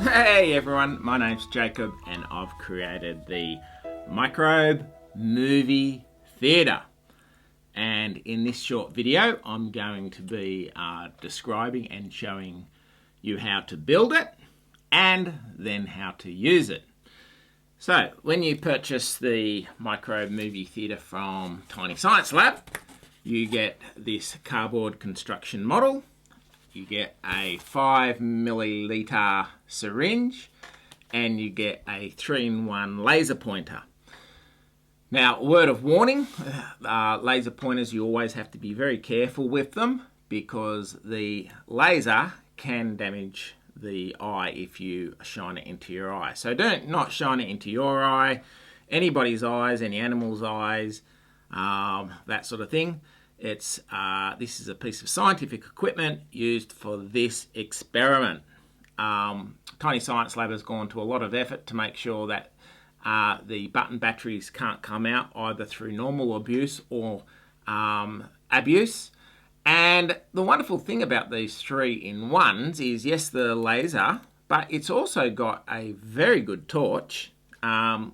Hey everyone, my name's Jacob and I've created the Microbe MOvie Theatre. And in this short video, I'm going to be describing and showing you how to build it and then how to use it. So, when you purchase the Microbe MOvie Theatre from Tiny Science Lab, you get this cardboard construction model. You get a 5 milliliter syringe and you get a 3-in-1 laser pointer. Now, word of warning, laser pointers, you always have to be very careful with them because the laser can damage the eye if you shine it into your eye. So don't not shine it into your eye, anybody's eyes, any animal's eyes, that sort of thing. This is a piece of scientific equipment used for this experiment. Tiny Science Lab has gone to a lot of effort to make sure that the button batteries can't come out either through normal abuse or abuse. And the wonderful thing about these 3-in-1s is, yes, the laser, but it's also got a very good torch,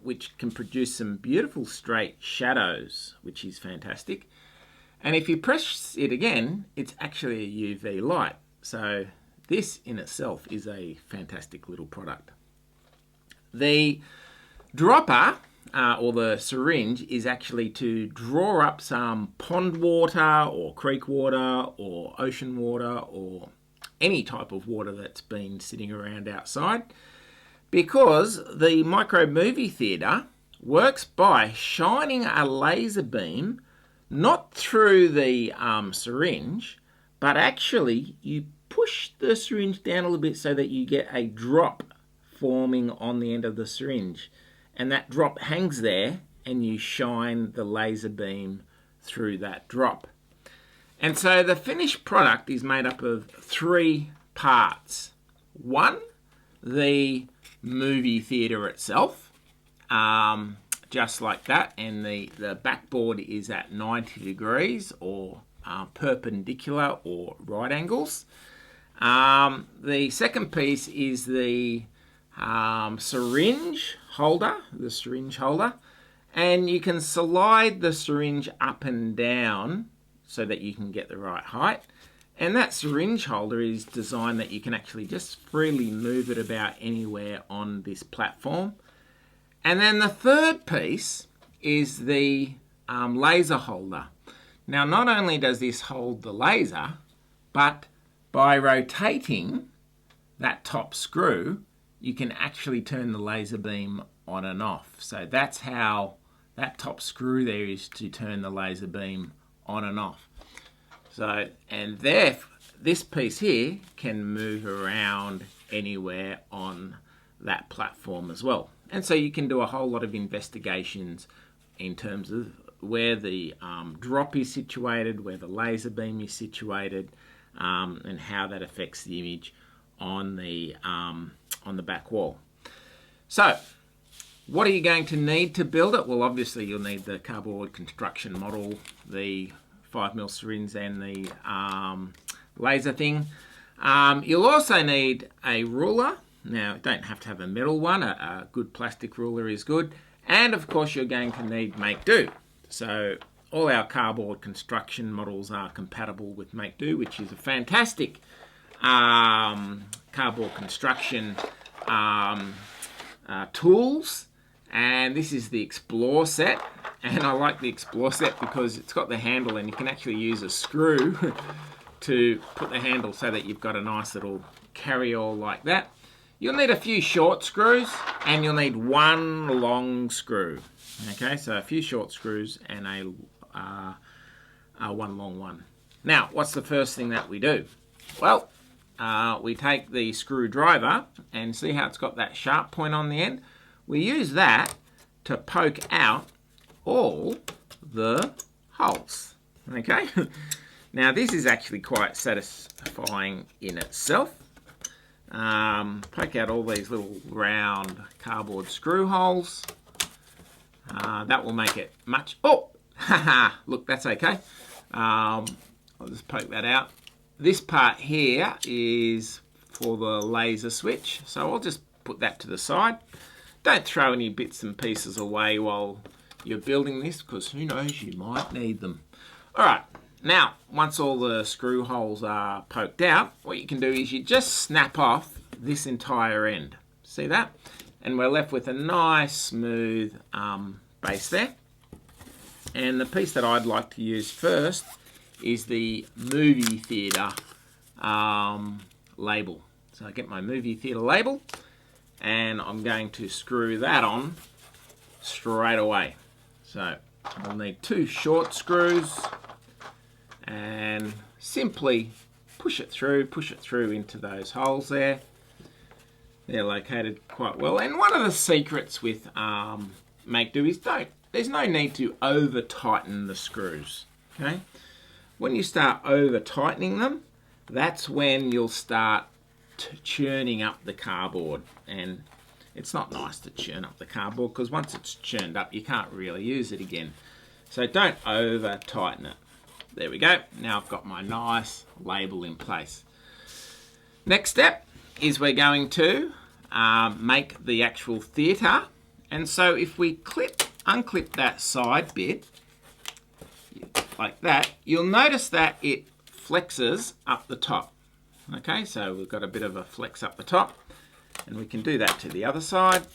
which can produce some beautiful straight shadows, which is fantastic. And if you press it again, it's actually a UV light. So this in itself is a fantastic little product. The dropper, or the syringe, is actually to draw up some pond water or creek water or ocean water or any type of water that's been sitting around outside, because the Microbe MOvie Theatre works by shining a laser beam not through the syringe, but actually you push the syringe down a little bit so that you get a drop forming on the end of the syringe. And that drop hangs there and you shine the laser beam through that drop. And so the finished product is made up of 3 parts. 1, the movie theatre itself. Just like that, and the backboard is at 90 degrees or perpendicular or right angles. The second piece is the syringe holder, and you can slide the syringe up and down so that you can get the right height. And that syringe holder is designed that you can actually just freely move it about anywhere on this platform. And then the third piece is the laser holder. Now, not only does this hold the laser, but by rotating that top screw, you can actually turn the laser beam on and off. So that's how that top screw there is to turn the laser beam on and off. So, and this piece here can move around anywhere on that platform as well. And so you can do a whole lot of investigations in terms of where the drop is situated, where the laser beam is situated, and how that affects the image on the back wall. So, what are you going to need to build it? Well, obviously you'll need the cardboard construction model, the 5mm syringe, and the laser thing. You'll also need a ruler. Now, you don't have to have a metal one, a good plastic ruler is good. And of course, you're going to need Makedo. So, all our cardboard construction models are compatible with Makedo, which is a fantastic cardboard construction tools. And this is the Explore set. And I like the Explore set because it's got the handle and you can actually use a screw to put the handle so that you've got a nice little carry-all like that. You'll need a few short screws and you'll need 1 long screw. Okay, so a few short screws and a 1 long one. Now, what's the first thing that we do? Well, we take the screwdriver and see how it's got that sharp point on the end. We use that to poke out all the holes. Okay, now this is actually quite satisfying in itself. Poke out all these little round cardboard screw holes. That will make it much... Oh! Look, that's okay. I'll just poke that out. This part here is for the laser switch. So I'll just put that to the side. Don't throw any bits and pieces away while you're building this, because who knows, you might need them. Alright, now once all the screw holes are poked out, what you can do is you just snap off this entire end. See that? And we're left with a nice smooth base there. And the piece that I'd like to use first is the movie theatre label. So I get my movie theatre label and I'm going to screw that on straight away. So I'll need 2 short screws and simply push it through into those holes there. They're located quite well. And one of the secrets with Makedo is there's no need to over tighten the screws. Okay? When you start over tightening them, that's when you'll start churning up the cardboard, and it's not nice to churn up the cardboard because once it's churned up you can't really use it again. So don't over tighten it. There we go. Now I've got my nice label in place. Next step is we're going to make the actual theatre, and so if we unclip that side bit like that, you'll notice that it flexes up the top. Okay, so we've got a bit of a flex up the top, and we can do that to the other side.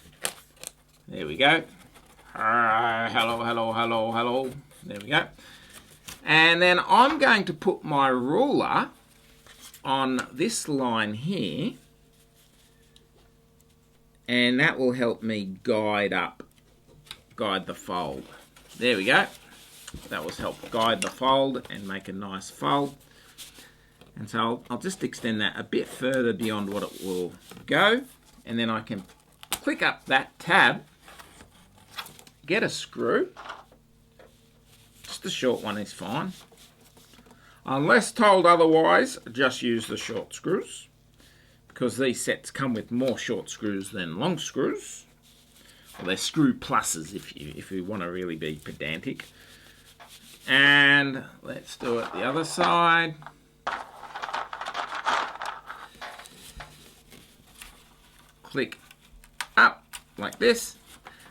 There we go. Hello, hello, hello, hello. There we go. And then I'm going to put my ruler on this line here, and that will help me guide the fold. There we go. That will help guide the fold and make a nice fold. And so I'll just extend that a bit further beyond what it will go, and then I can click up that tab, get a screw, just a short one is fine. Unless told otherwise, just use the short screws, because these sets come with more short screws than long screws. Well, they're screw pluses if you want to really be pedantic. And let's do it the other side. Click up like this.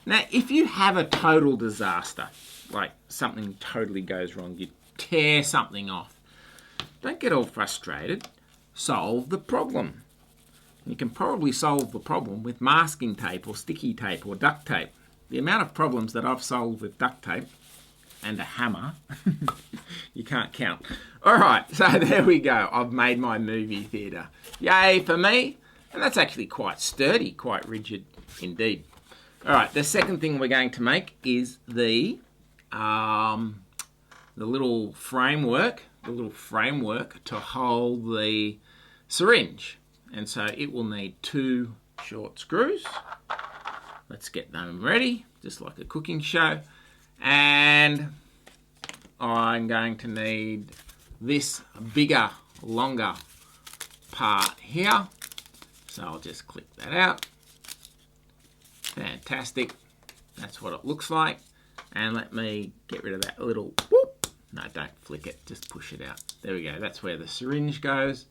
Now, if you have a total disaster, like something totally goes wrong, you tear something off, don't get all frustrated. Solve the problem. You can probably solve the problem with masking tape or sticky tape or duct tape. The amount of problems that I've solved with duct tape and a hammer, you can't count. All right, so there we go. I've made my movie theatre. Yay for me. And that's actually quite sturdy, quite rigid indeed. All right, the second thing we're going to make is the little framework to hold the syringe. And so it will need 2 short screws. Let's get them ready, just like a cooking show. And I'm going to need this bigger, longer part here. So I'll just click that out. Fantastic. That's what it looks like. And let me get rid of that little whoop. No, don't flick it, just push it out. There we go, that's where the syringe goes.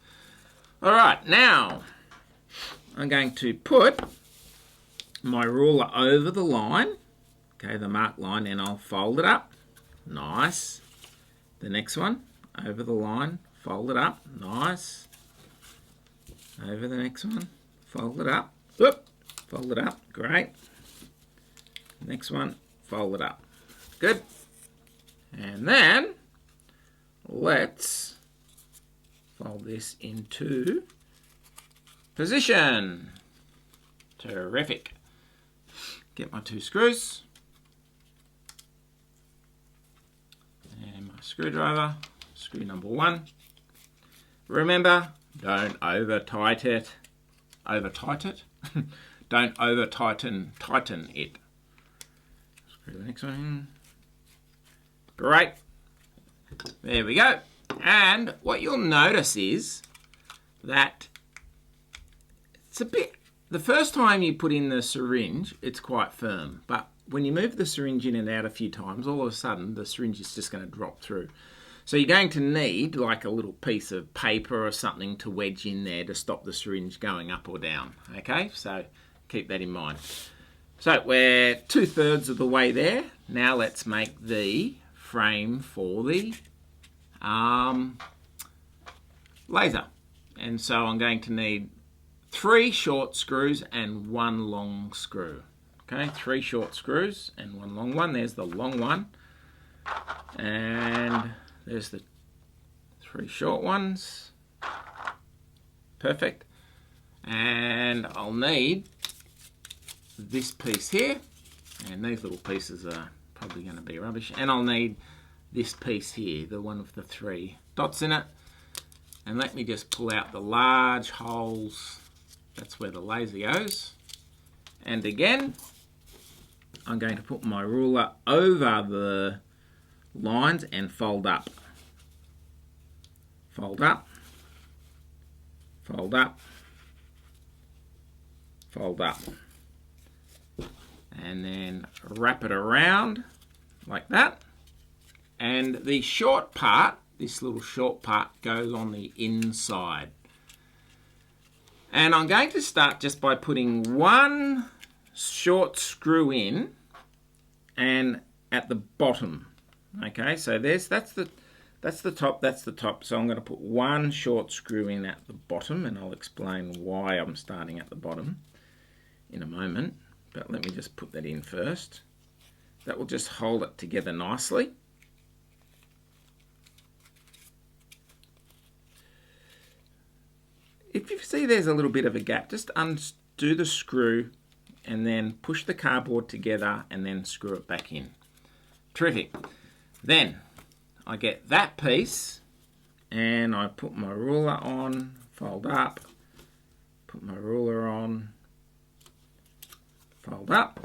All right, now I'm going to put my ruler over the line, okay, the marked line, and I'll fold it up. Nice. The next one, over the line, fold it up. Nice. Over the next one, fold it up. Whoop, fold it up, great. Next one, fold it up. Good. And then let's fold this into position. Terrific. Get my 2 screws. And my screwdriver, screw number 1. Remember, don't over tighten it. Over tighten it? Don't over tighten it. Screw the next one in. Great. There we go. And what you'll notice is that it's a bit, the first time you put in the syringe, it's quite firm. But when you move the syringe in and out a few times, all of a sudden the syringe is just going to drop through. So you're going to need like a little piece of paper or something to wedge in there to stop the syringe going up or down. Okay, so keep that in mind. So we're 2/3 of the way there. Now let's make the frame for the laser. And so I'm going to need 3 short screws and 1 long screw. Okay, 3 short screws and 1 long one. There's the long one. And there's the 3 short ones. Perfect. And I'll need this piece here. And these little pieces are probably going to be rubbish. And I'll need this piece here, the one with the 3 dots in it. And let me just pull out the large holes. That's where the laser goes. And again, I'm going to put my ruler over the lines and fold up. Fold up. Fold up. Fold up. And then wrap it around like that. And the short part, this little short part, goes on the inside. And I'm going to start just by putting 1 short screw in and at the bottom. Okay, so that's the top. So I'm going to put 1 short screw in at the bottom, and I'll explain why I'm starting at the bottom in a moment. But let me just put that in first. That will just hold it together nicely. If you see there's a little bit of a gap, just undo the screw and then push the cardboard together and then screw it back in. Terrific. Then I get that piece and I put my ruler on, fold up, put my ruler on, fold up,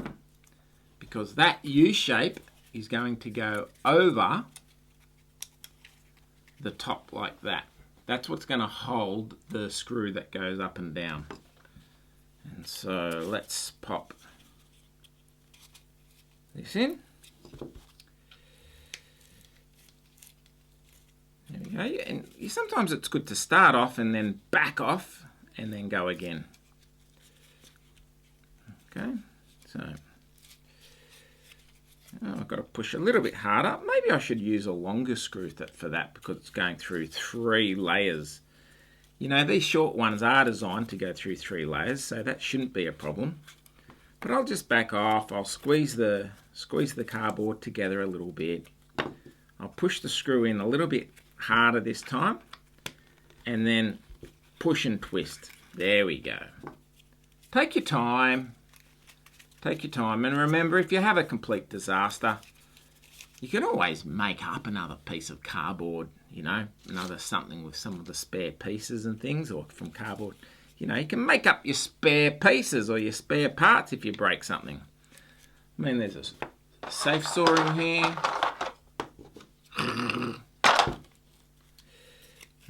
because that U shape is going to go over the top like that. That's what's going to hold the screw that goes up and down. And so let's pop this in. There we go. And sometimes it's good to start off and then back off and then go again. Okay, so I've got to push a little bit harder. Maybe I should use a longer screw for that because it's going through 3 layers. You know, these short ones are designed to go through 3 layers, so that shouldn't be a problem. But I'll just back off. I'll squeeze the cardboard together a little bit. I'll push the screw in a little bit harder this time, and then push and twist. There we go. Take your time. Take your time, and remember, if you have a complete disaster, you can always make up another piece of cardboard, you know, another something with some of the spare pieces and things, or from cardboard. You know, you can make up your spare pieces or your spare parts if you break something. I mean, there's a safe saw in here.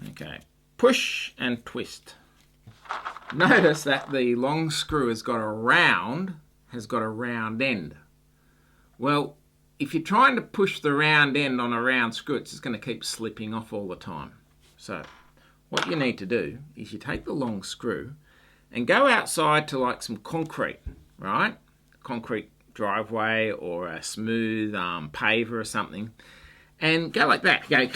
Okay, push and twist. Notice that the long screw has got a round end. Well, if you're trying to push the round end on a round screw, it's just going to keep slipping off all the time. So what you need to do is you take the long screw and go outside to like some concrete, right? Concrete driveway or a smooth paver or something, and go like that. Go,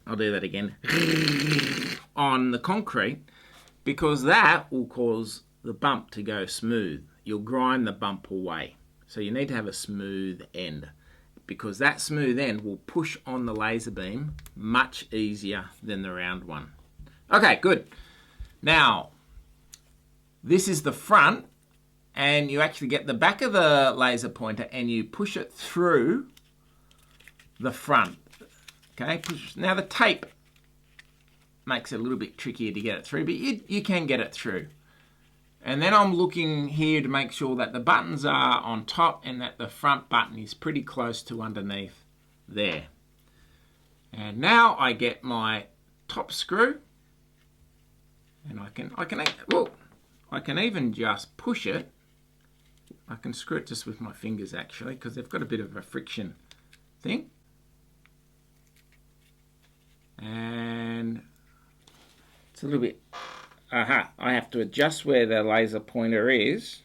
I'll do that again, on the concrete, because that will cause the bump to go smooth. You'll grind the bump away. So you need to have a smooth end, because that smooth end will push on the laser beam much easier than the round one. Okay, good. Now, this is the front, and you actually get the back of the laser pointer and you push it through the front. Okay, now the tape makes it a little bit trickier to get it through, but you can get it through. And then I'm looking here to make sure that the buttons are on top and that the front button is pretty close to underneath there. And now I get my top screw, and I can even just push it. I can screw it just with my fingers actually, because they've got a bit of a friction thing. And it's a little bit, I have to adjust where the laser pointer is.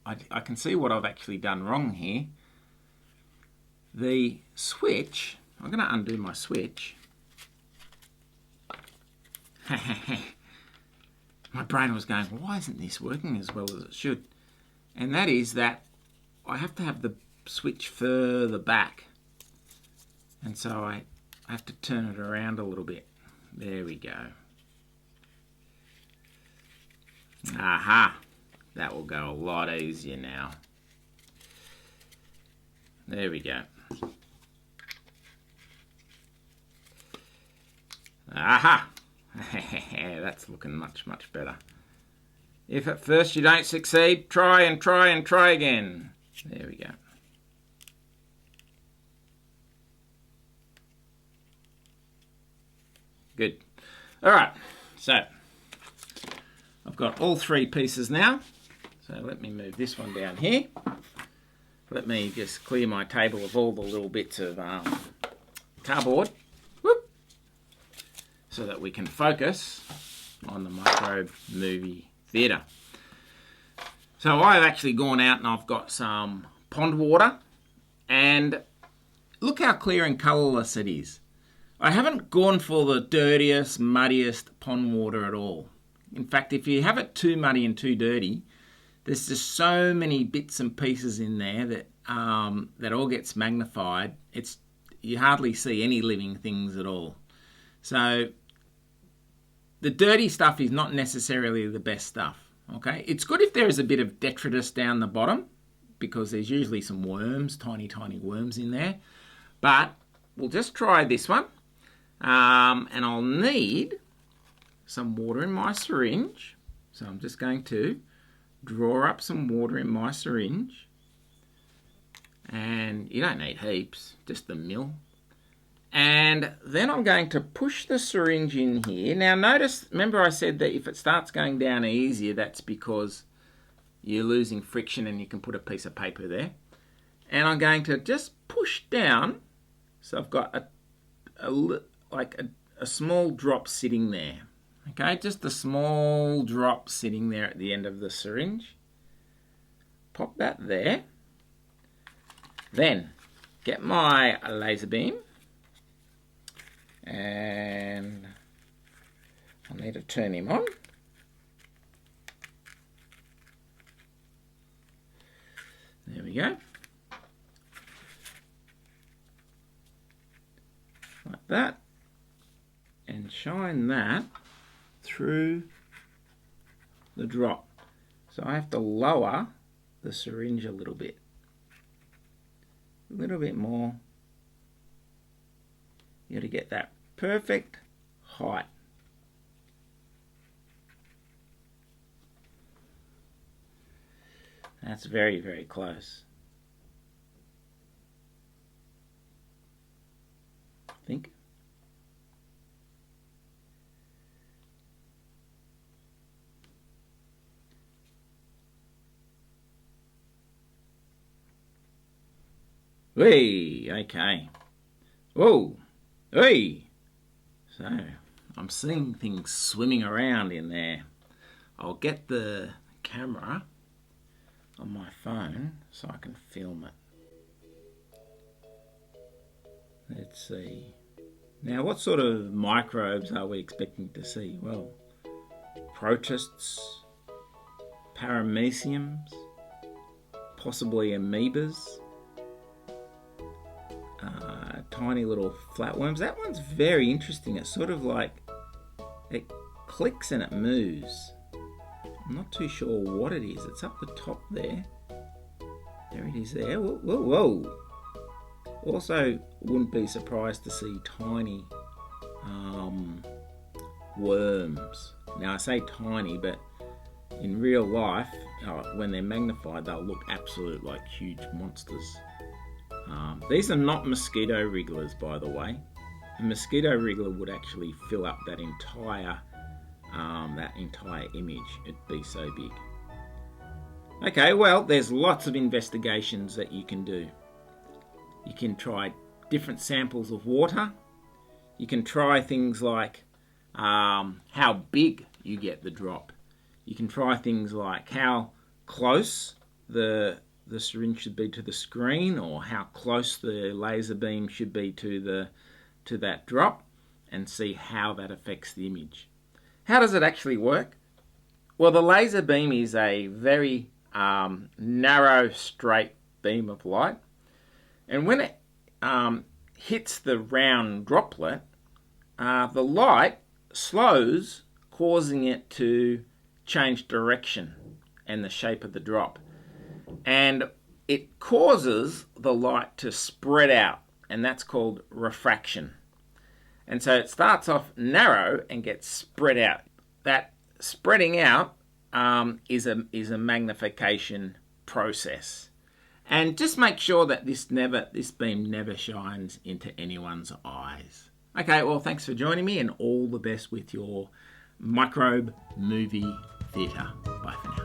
I can see what I've actually done wrong here. The switch, I'm going to undo my switch. My brain was going, why isn't this working as well as it should? And that is that I have to have the switch further back. And so I have to turn it around a little bit. There we go. Aha! That will go a lot easier now. There we go. Aha! That's looking much, much better. If at first you don't succeed, try and try and try again. There we go. Good. All right, so I've got all three pieces now. So let me move this one down here. Let me just clear my table of all the little bits of cardboard. Whoop, so that we can focus on the Microbe MOvie Theatre. So I've actually gone out and I've got some pond water, and look how clear and colourless it is. I haven't gone for the dirtiest, muddiest pond water at all. In fact, if you have it too muddy and too dirty, there's just so many bits and pieces in there that that all gets magnified. You hardly see any living things at all. So the dirty stuff is not necessarily the best stuff. Okay, it's good if there is a bit of detritus down the bottom, because there's usually some worms, tiny, tiny worms in there. But we'll just try this one. And I'll need some water in my syringe. So I'm just going to draw up some water in my syringe. And you don't need heaps, just the mil. And then I'm going to push the syringe in here. Now notice, remember I said that if it starts going down easier, that's because you're losing friction and you can put a piece of paper there. And I'm going to just push down. So I've got a small drop sitting there. Okay, just a small drop sitting there at the end of the syringe. Pop that there. Then get my laser beam, and I'll need to turn him on. There we go. Like that. And shine that through the drop. So I have to lower the syringe a little bit. A little bit more. You got to get that perfect height. That's very, very close. I think. Hey, okay. Whoa, hey. So I'm seeing things swimming around in there. I'll get the camera on my phone so I can film it. Let's see. Now, what sort of microbes are we expecting to see? Well, protists, parameciums, possibly amoebas. Tiny little flatworms. That one's very interesting. It's sort of like it clicks and it moves. I'm not too sure what it is. It's up the top there. There it is there. Whoa, whoa, whoa. Also, wouldn't be surprised to see tiny worms. Now I say tiny, but in real life, when they're magnified, they'll look absolute like huge monsters. These are not mosquito wrigglers, by the way. A mosquito wriggler would actually fill up that entire image. It'd be so big. Okay, well, there's lots of investigations that you can do. You can try different samples of water. You can try things like how big you get the drop. You can try things like how close the syringe should be to the screen, or how close the laser beam should be to that drop, and see how that affects the image. How does it actually work? Well, the laser beam is a very narrow, straight beam of light, and when it hits the round droplet, the light slows, causing it to change direction and the shape of the drop. And it causes the light to spread out, and that's called refraction. And so it starts off narrow and gets spread out. That spreading out is a magnification process. And just make sure that this beam never shines into anyone's eyes. Okay, well, thanks for joining me, and all the best with your Microbe MOvie Theatre. Bye for now.